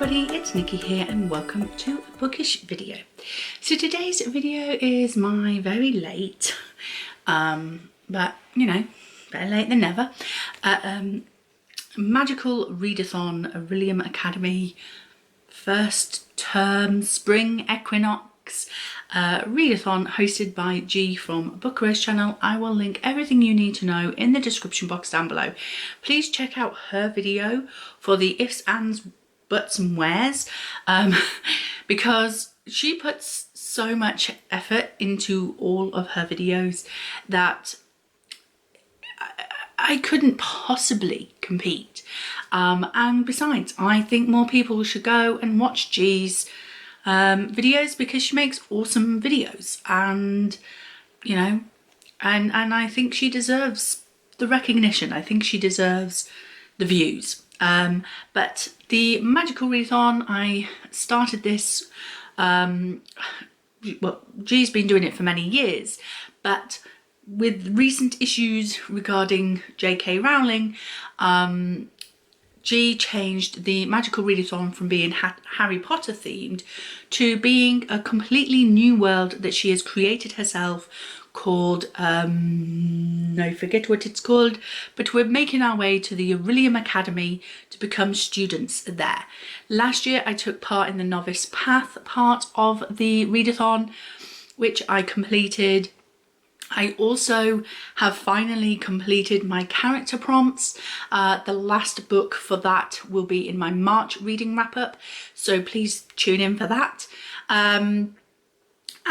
everybody, it's Nikki here and welcome to a bookish video. So today's video is my very late, but you know, better late than never, Magical Readathon Orilium Academy first term spring equinox readathon hosted by G from Book Rose channel. I will link everything you need to know in the description box down below. Please check out her video for the ifs, ands, buts and wheres, because she puts so much effort into all of her videos that I couldn't possibly compete. And besides, I think more people should go and watch G's videos because she makes awesome videos, and you know, and I think she deserves the recognition. I think she deserves the views. But the Magical Readathon, I started this, well, G's been doing it for many years, but with recent issues regarding J.K. Rowling, G changed the Magical Readathon from being Harry Potter themed to being a completely new world that she has created herself called, I forget what it's called, but we're making our way to the Orilium Academy to become students there. Last year I took part in the novice path part of the readathon, which I completed. I also have finally completed my character prompts. The last book for that will be in my March reading wrap up, so please tune in for that.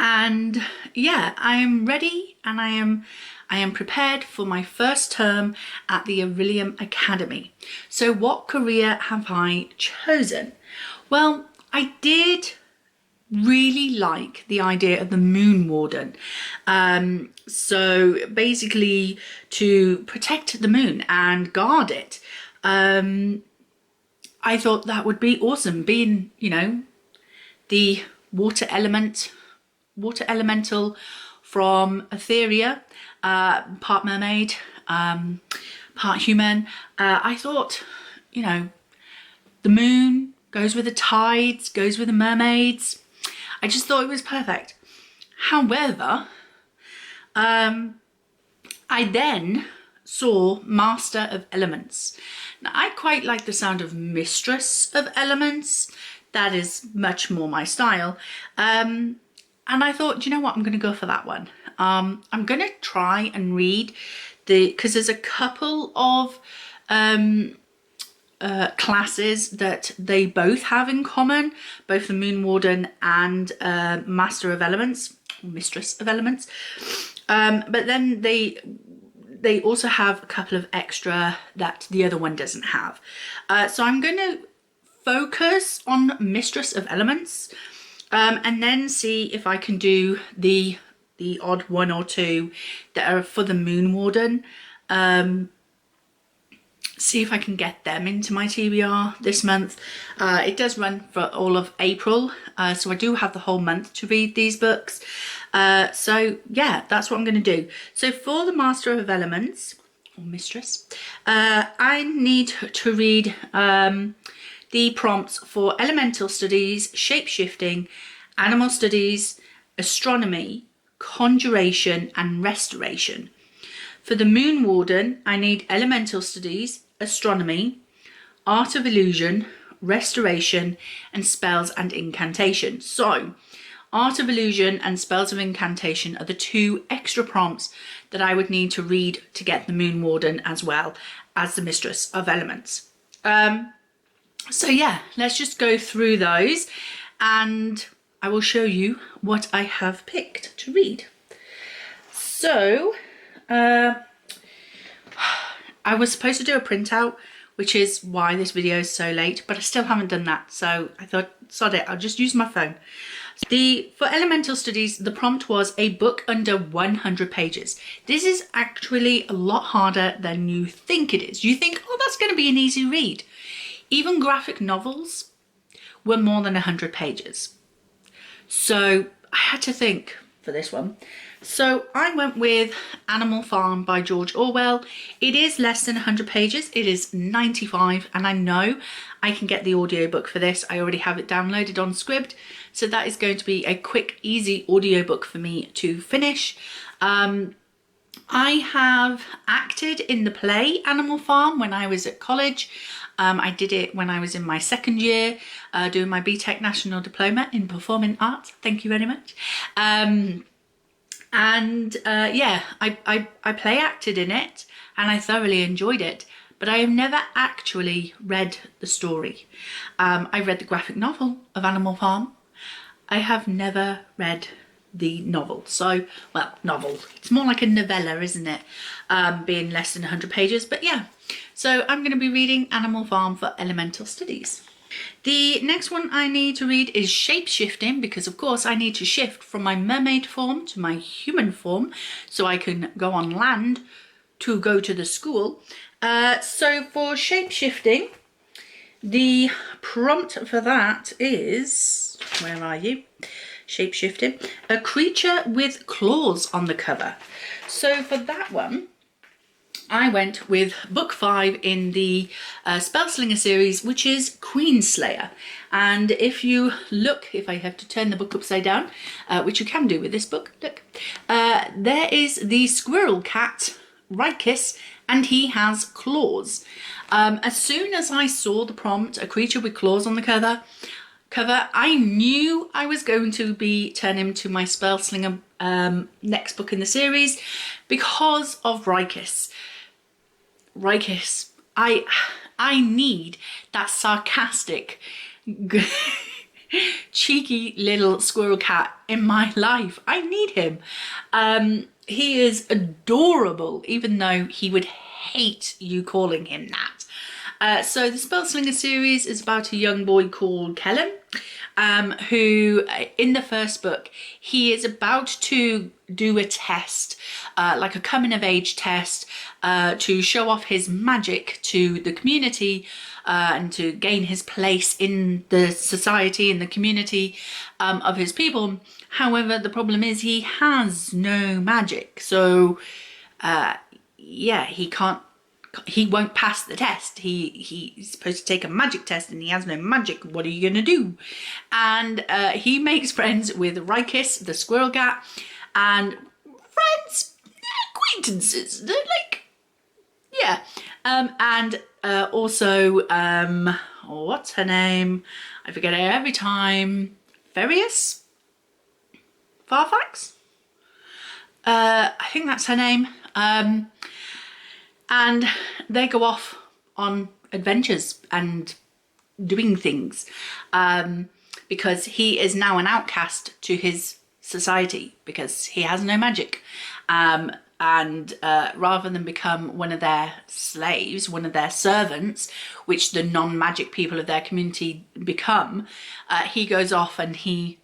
And yeah, I am ready and I am prepared for my first term at the Orilium Academy. So what career have I chosen? Well, I did really like the idea of the Moon Warden. So basically to protect the moon and guard it. I thought that would be awesome, being, you know, the water elemental from Etheria, part mermaid, part human. I thought, you know, the moon goes with the tides, goes with the mermaids. I just thought it was perfect. However, I then saw Master of Elements. Now, I quite like the sound of Mistress of Elements. That is much more my style. And I thought, do you know what? I'm going to go for that one. I'm going to try and read because there's a couple of classes that they both have in common, both the Moon Warden and Master of Elements, or Mistress of Elements. But then they also have a couple of extra that the other one doesn't have. So I'm going to focus on Mistress of Elements, and then see if I can do the odd one or two that are for the Moon Warden. See if I can get them into my TBR this month. It does run for all of April, so I do have the whole month to read these books. So yeah, that's what I'm going to do. So for the Master of Elements, or Mistress, I need to read the prompts for Elemental Studies, Shape-Shifting, Animal Studies, Astronomy, Conjuration and Restoration. For the Moon Warden, I need Elemental Studies, Astronomy, Art of Illusion, Restoration and Spells and Incantation. So Art of Illusion and Spells of Incantation are the two extra prompts that I would need to read to get the Moon Warden as well as the Mistress of Elements. So yeah, let's just go through those and I will show you what I have picked to read. So I was supposed to do a printout, which is why this video is so late, but I still haven't done that. So I thought, sod it, I'll just use my phone. For Elemental Studies, the prompt was a book under 100 pages. This is actually a lot harder than you think it is. You think, oh, that's going to be an easy read. Even graphic novels were more than 100 pages. So I had to think for this one. So I went with Animal Farm by George Orwell. It is less than 100 pages. It is 95, and I know I can get the audiobook for this. I already have it downloaded on Scribd, so that is going to be a quick, easy audiobook for me to finish. I have acted in the play Animal Farm when I was at college. I did it when I was in my second year, doing my BTEC National Diploma in Performing Arts. Thank you very much. Yeah, I play acted in it and I thoroughly enjoyed it, but I have never actually read the story. I read the graphic novel of Animal Farm. I have never read the novel. So, well, novel. It's more like a novella, isn't it? Being less than 100 pages, but yeah. So I'm going to be reading Animal Farm for Elemental Studies. The next one I need to read is Shape-Shifting, because of course I need to shift from my mermaid form to my human form so I can go on land to go to the school. So for Shape-Shifting, the prompt for that is, where are you? Shape-Shifting, a creature with claws on the cover. So for that one, I went with book 5 in the Spellslinger series, which is Queenslayer. And if you look, if I have to turn the book upside down, which you can do with this book, look, there is the squirrel cat, Rikis, and he has claws. As soon as I saw the prompt, a creature with claws on the cover, I knew I was going to be turning to my Spellslinger next book in the series because of Rikis. Rikis, I need that sarcastic, cheeky little squirrel cat in my life. I need him. He is adorable, even though he would hate you calling him that. So the Spellslinger series is about a young boy called Kellen, who in the first book, he is about to do a test, like a coming of age test, to show off his magic to the community and to gain his place in the society, in the community of his people. However, the problem is he has no magic. So yeah, he won't pass the test. He's supposed to take a magic test and he has no magic. What are you gonna do? And he makes friends with Rikis, the squirrel cat, and friends, acquaintances. They're like, yeah. And also, what's her name? I forget it every time. Farius? Farfax? I think that's her name. And they go off on adventures and doing things because he is now an outcast to his society because he has no magic. And rather than become one of their slaves, one of their servants, which the non-magic people of their community become, he goes off and he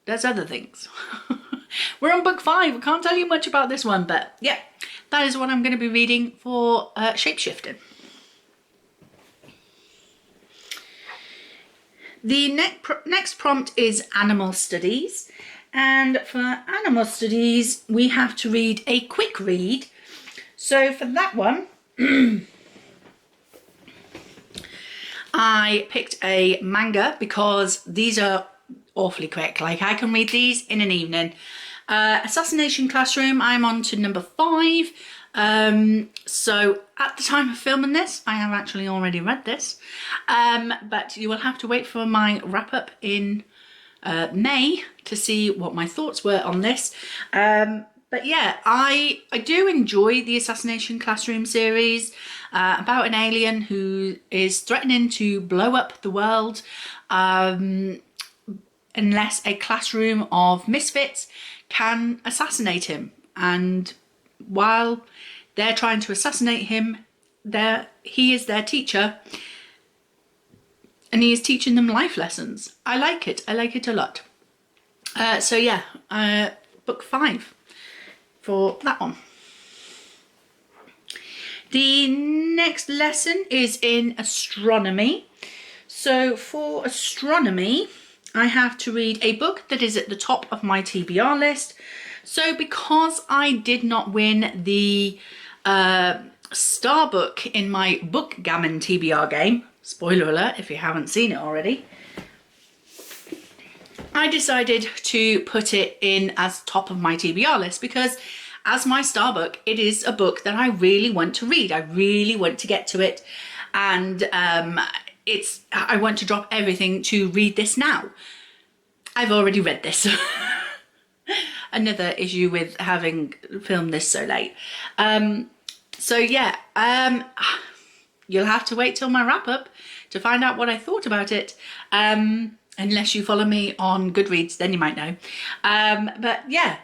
does other things. We're on book 5. I can't tell you much about this one, but yeah, that is what I'm going to be reading for Shape-Shifting. The next prompt is Animal Studies. And for Animal Studies, we have to read a quick read. So for that one, I picked a manga because these are awfully quick. Like I can read these in an evening. Assassination Classroom, I'm on to number 5. So at the time of filming this, I have actually already read this. But you will have to wait for my wrap up in May to see what my thoughts were on this. But yeah, I do enjoy the Assassination Classroom series about an alien who is threatening to blow up the world unless a classroom of misfits can assassinate him. And while they're trying to assassinate him, he is their teacher and he is teaching them life lessons. I like it. I like it a lot. So yeah, book 5 for that one. The next lesson is in astronomy. So for astronomy, I have to read a book that is at the top of my TBR list. So because I did not win the star book in my Bookgammon TBR game, spoiler alert if you haven't seen it already, I decided to put it in as top of my TBR list because as my star book, it is a book that I really want to read. I really want to get to it, and I want to drop everything to read this now. I've already read this. Another issue with having filmed this so late. So yeah, you'll have to wait till my wrap up to find out what I thought about it. Unless you follow me on Goodreads, then you might know. But yeah.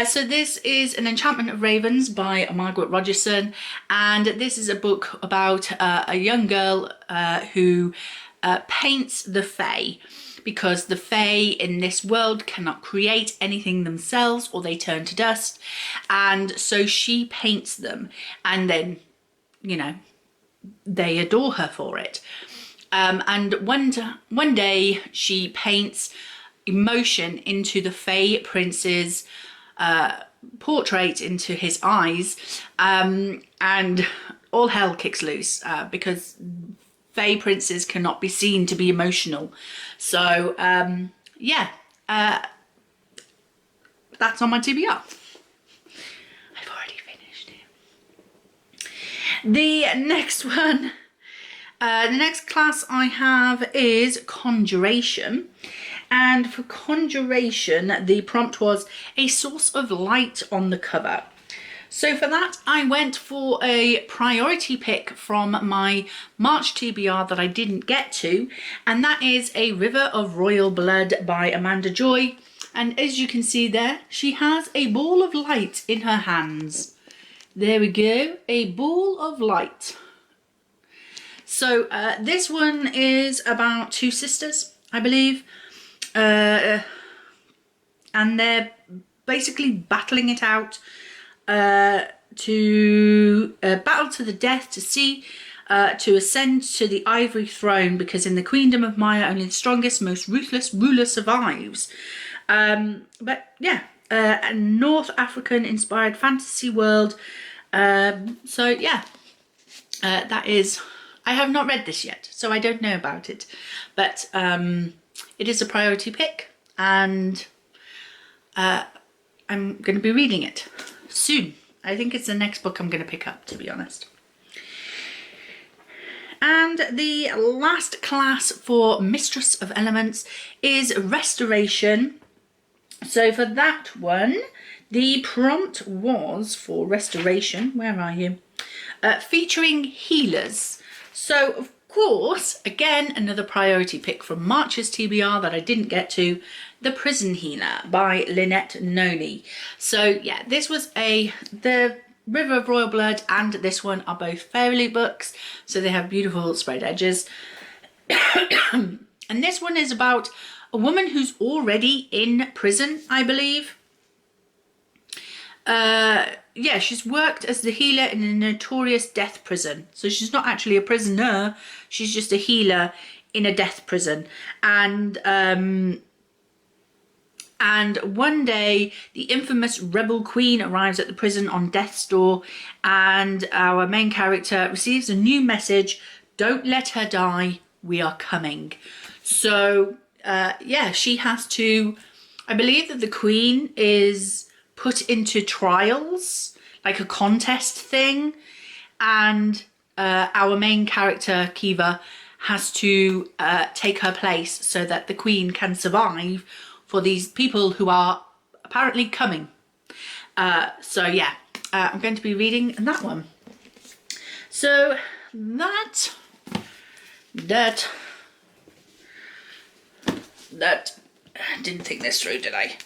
So this is An Enchantment of Ravens by Margaret Rogerson, and this is a book about a young girl who paints the Fae, because the Fae in this world cannot create anything themselves or they turn to dust, and so she paints them, and then, you know, they adore her for it. And one day she paints emotion into the Fae prince's portrait, into his eyes, and all hell kicks loose because Fae princes cannot be seen to be emotional. So yeah, that's on my TBR. I've already finished it. The next one, the next class I have is Conjuration. And for Conjuration, the prompt was a source of light on the cover. So for that, I went for a priority pick from my March TBR that I didn't get to, and that is A River of Royal Blood by Amanda Joy. And as you can see there, she has a ball of light in her hands. There we go, a ball of light. So this one is about two sisters, I believe. And they're basically battling it out to battle to the death, to see, to ascend to the ivory throne, because in the queendom of Maya only the strongest, most ruthless ruler survives. But yeah, a North African inspired fantasy world. So yeah, that is, I have not read this yet, so I don't know about it, but it is a priority pick, and I'm going to be reading it soon. I think it's the next book I'm going to pick up, to be honest. And the last class for Mistress of Elements is Restoration. So for that one, the prompt was for Restoration, where are you? Featuring healers. So of course, again, another priority pick from March's TBR that I didn't get to, The Prison Healer by Lynette Noni. So yeah, this was the River of Royal Blood and this one are both fairy books, so they have beautiful sprayed edges. And this one is about a woman who's already in prison, I believe. Yeah, she's worked as the healer in a notorious death prison. So she's not actually a prisoner, she's just a healer in a death prison. And one day, the infamous rebel queen arrives at the prison on death's door, and our main character receives a new message: don't let her die, we are coming. So, yeah, she has to, I believe that the queen is put into trials, like a contest thing, and our main character, Kiva, has to take her place so that the queen can survive for these people who are apparently coming. So yeah, I'm going to be reading that one. So that didn't think this through, did I?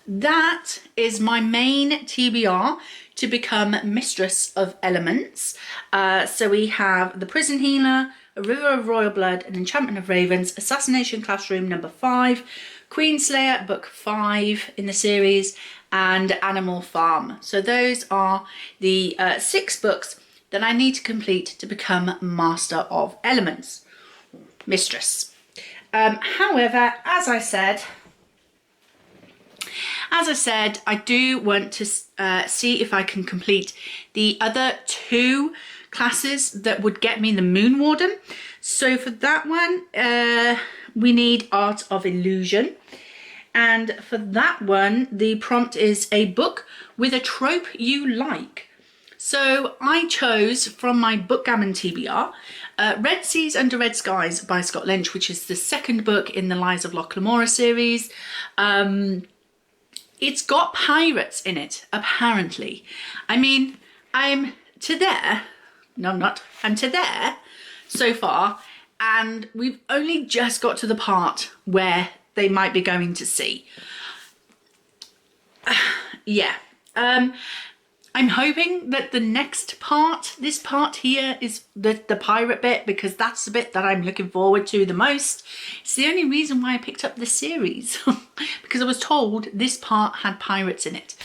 That is my main TBR to become Mistress of Elements. So we have The Prison Healer, A River of Royal Blood, An Enchantment of Ravens, Assassination Classroom number 5, Queenslayer book 5 in the series, and Animal Farm. So those are the 6 books that I need to complete to become Master of Elements, Mistress. However, as I said, I do want to see if I can complete the other 2 classes that would get me the Moon Warden. So for that one, we need Art of Illusion. And for that one, the prompt is a book with a trope you like. So I chose from my Bookgammon TBR, Red Seas Under Red Skies by Scott Lynch, which is the 2nd book in the Lies of Loch Lamora series. It's got pirates in it, apparently. I mean, I'm to there. No, I'm not. I'm to there so far. And we've only just got to the part where they might be going to sea. Yeah. I'm hoping that the next part, this part here, is the pirate bit, because that's the bit that I'm looking forward to the most. It's the only reason why I picked up this series, because I was told this part had pirates in it.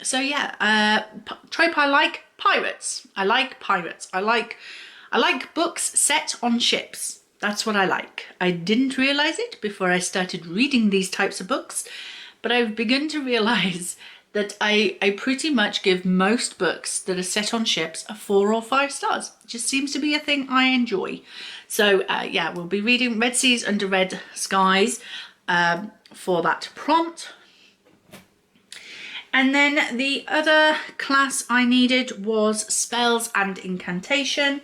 So yeah, trope I like, pirates. I like pirates. I like books set on ships. That's what I like. I didn't realise it before I started reading these types of books, but I've begun to realise that I pretty much give most books that are set on ships a 4 or 5 stars. It just seems to be a thing I enjoy. So yeah, we'll be reading Red Seas Under Red Skies for that prompt. And then the other class I needed was Spells and Incantation.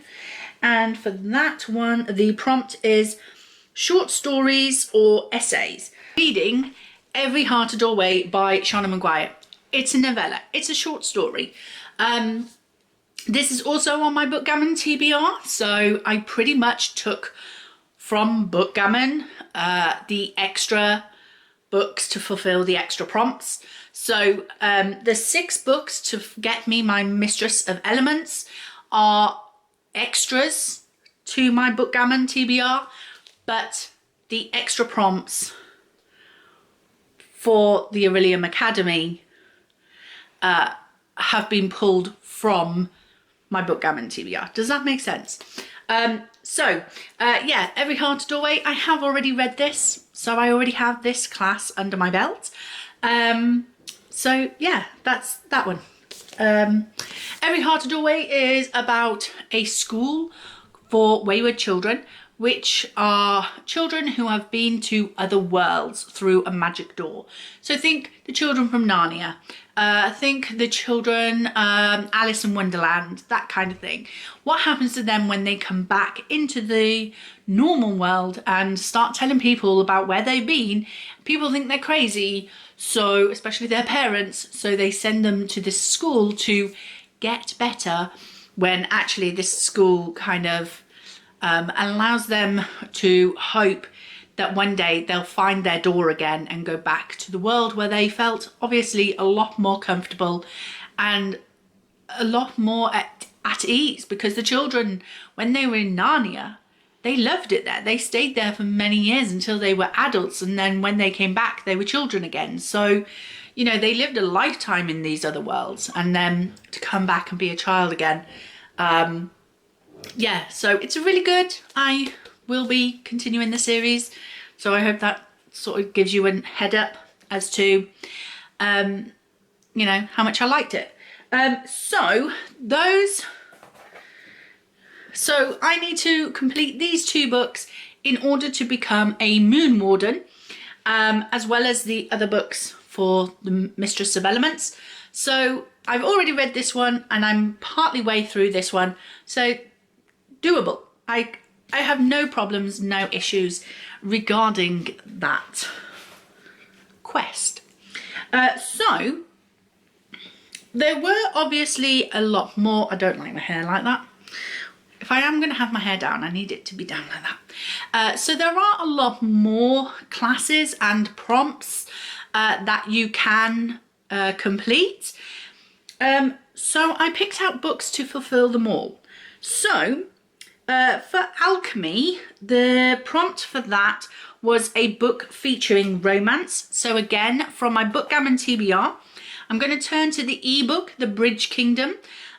And for that one, the prompt is short stories or essays. Reading Every Heart a Doorway by Shauna Maguire. It's a novella. It's a short story. This is also on my Bookgammon TBR. So I pretty much took from Bookgammon the extra books to fulfill the extra prompts. So the 6 books to get me my Mistress of Elements are extras to my Bookgammon TBR, but the extra prompts for the Orilium Academy have been pulled from my Bookgammon TBR. Does that make sense? Yeah, Every Heart a Doorway. I have already read this, so I already have this class under my belt. So yeah, that's that one. Every Heart a Doorway is about a school for wayward children, which are children who have been to other worlds through a magic door. So think the children from Narnia, think the children, Alice in Wonderland, that kind of thing. What happens to them when they come back into the normal world and start telling people about where they've been? People think they're crazy, so especially their parents, so they send them to this school to get better, when actually this school kind of allows them to hope that one day they'll find their door again and go back to the world where they felt obviously a lot more comfortable and a lot more at ease, because the children, when they were in Narnia, they loved it there. They stayed there for many years until they were adults, and then when they came back they were children again. So, you know, they lived a lifetime in these other worlds, and then to come back and be a child again. Yeah, so it's really good. I will be continuing the series, so I hope that sort of gives you a head up as to you know, how much I liked it. So I need to complete these 2 books in order to become a Moon Warden, as well as the other books for the Mistress of Elements. So I've already read this one and I'm partly way through this one, so doable. I have no problems, no issues regarding that quest. So there were obviously a lot more. I don't like my hair like that. If I am going to have my hair down, I need it to be down like that. So there are a lot more classes and prompts that you can complete. So I picked out books to fulfill them all. So for alchemy, the prompt for that was a book featuring romance. So again, from my Bookgammon TBR, I'm going to turn to the ebook, The Bridge Kingdom,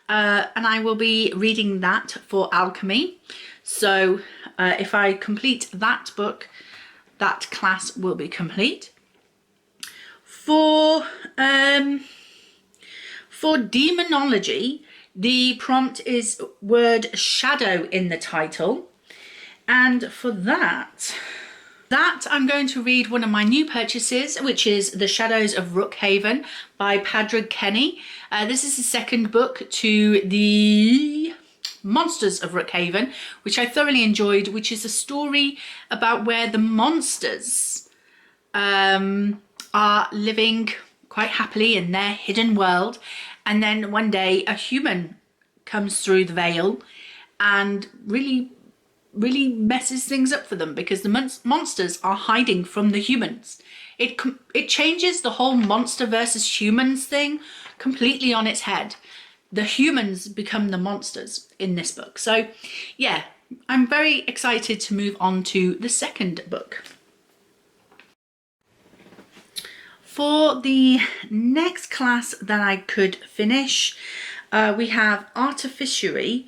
and I will be reading that for alchemy. So if I complete that book, that class will be complete. For demonology, the prompt is word shadow in the title. And for that I'm going to read one of my new purchases, which is The Shadows of Rookhaven by Padraig Kenny. This is the second book to the Monsters of Rookhaven, which I thoroughly enjoyed, which is a story about where the monsters are living quite happily in their hidden world, and then one day a human comes through the veil and really messes things up for them, because the monsters are hiding from the humans. It changes the whole monster versus humans thing completely on its head. The humans become the monsters in this book. So yeah, I'm very excited to move on to the second book. For the next class that I could finish, we have Artificiary,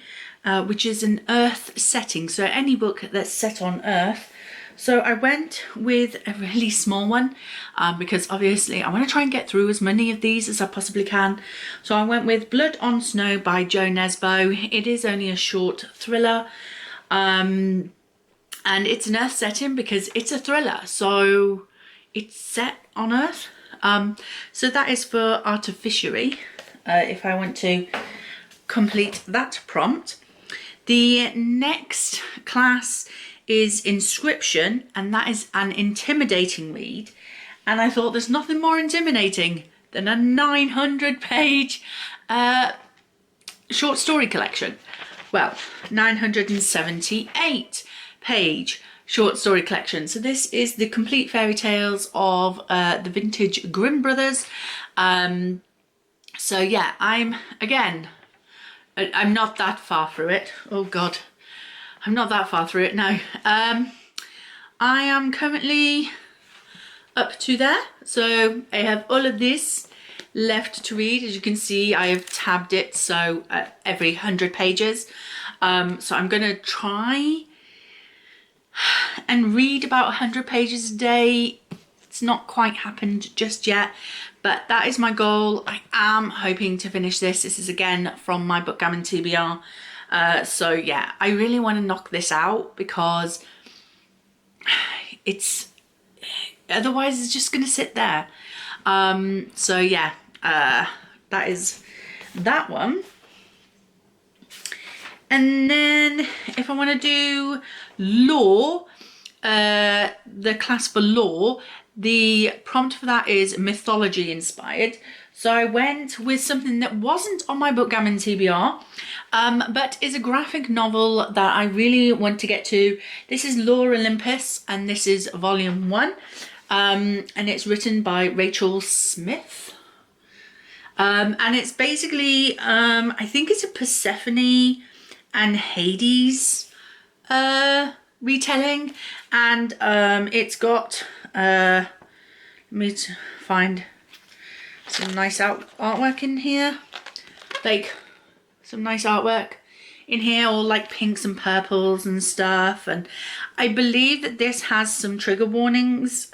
which is an Earth setting, so any book that's set on Earth. So I went with a really small one because obviously I want to try and get through as many of these as I possibly can. So I went with Blood on Snow by Jo Nesbo. It is only a short thriller, and it's an Earth setting because it's a thriller, so it's set on Earth. So that is for Artificiary, if I want to complete that prompt. The next class is Inscription, and that is an intimidating read. And I thought there's nothing more intimidating than a 900-page short story collection. Well, 978-page short story collection. So this is the complete fairy tales of the vintage Grimm brothers. So yeah, I'm not that far through it. Oh God, I'm not that far through it now. I am currently up to there. So I have all of this left to read. As you can see, I have tabbed it, so every 100 pages. So I'm going to try and read about 100 pages a day. It's not quite happened just yet, but that is my goal. I am hoping to finish this. This is again from my Bookgammon TBR. So yeah, I really want to knock this out because otherwise it's just going to sit there. So yeah, that is that one. And then if I want to do law, the class for law, the prompt for that is mythology inspired. So I went with something that wasn't on my Bookgammon TBR, but is a graphic novel that I really want to get to. This is Law Olympus, and this is volume 1, and it's written by Rachel Smith. And it's basically, I think it's a Persephone and Hades retelling, and it's got, let me find some nice artwork in here, like some nice artwork in here, all like pinks and purples and stuff. And I believe that this has some trigger warnings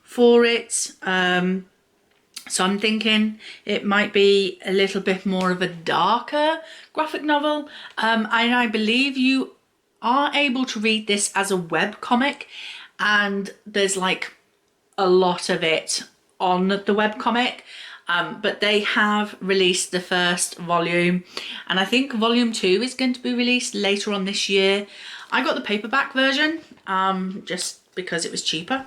for it. So I'm thinking it might be a little bit more of a darker graphic novel. And I believe you are able to read this as a web comic, and there's like a lot of it on the webcomic, but they have released the first volume, and I think volume 2 is going to be released later on this year. I got the paperback version just because it was cheaper.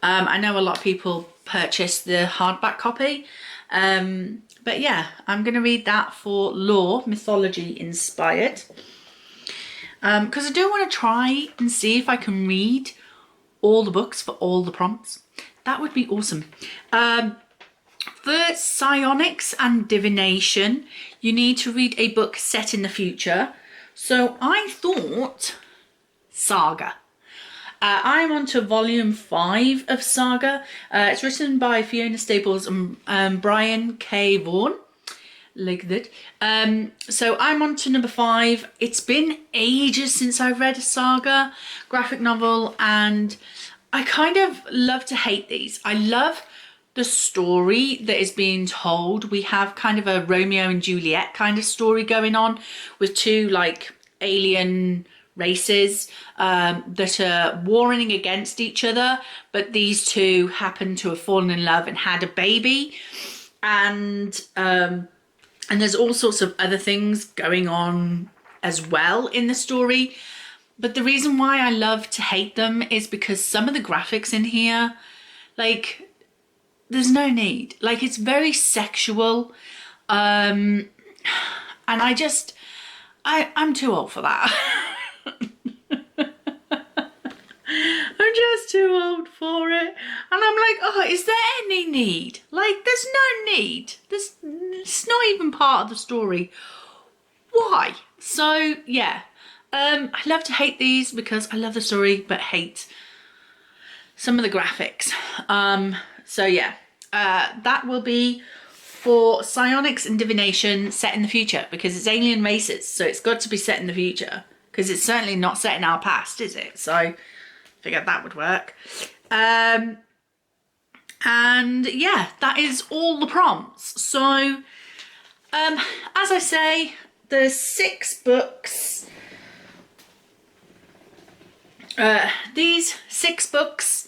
I know a lot of people purchased the hardback copy, but yeah, I'm going to read that for law, mythology inspired, because I do want to try and see if I can read all the books for all the prompts. That would be awesome. For psionics and divination, you need to read a book set in the future. So I thought Saga. I'm on to volume 5 of Saga. It's written by Fiona Staples and Brian K. Vaughan. like that. So I'm on to number 5. It's been ages since I've read a saga graphic novel, and I kind of love to hate these. I love the story that is being told. We have kind of a Romeo and Juliet kind of story going on with two like alien races that are warring against each other, but these two happen to have fallen in love and had a baby, and there's all sorts of other things going on as well in the story. But the reason why I love to hate them is because some of the graphics in here, like, there's no need. Like, it's very sexual. And I'm too old for that. I'm just too old for it. And I'm like, oh, is there any need? Like, there's no need. It's not even part of the story. Why? So, yeah. I love to hate these because I love the story, but hate some of the graphics. So, yeah. That will be for psionics and divination set in the future, because it's alien races, so it's got to be set in the future, because it's certainly not set in our past, is it? So I figured that would work. And yeah, that is all the prompts. So as I say, there's 6 books. These 6 books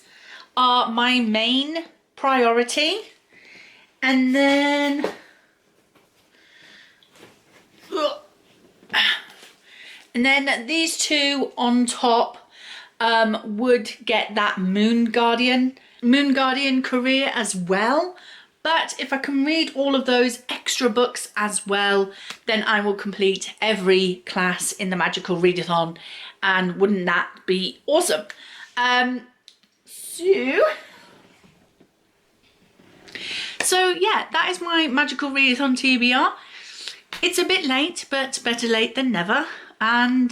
are my main priority, and then these 2 on top would get that Moon Guardian career as well. But if I can read all of those extra books as well, then I will complete every class in the Magical Readathon, and wouldn't that be awesome? So yeah, that is my Magical Readathon TBR. It's a bit late, but better late than never. And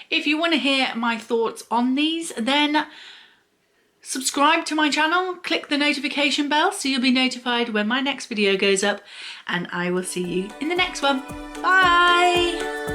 if you want to hear my thoughts on these, then subscribe to my channel, click the notification bell so you'll be notified when my next video goes up, and I will see you in the next one. Bye!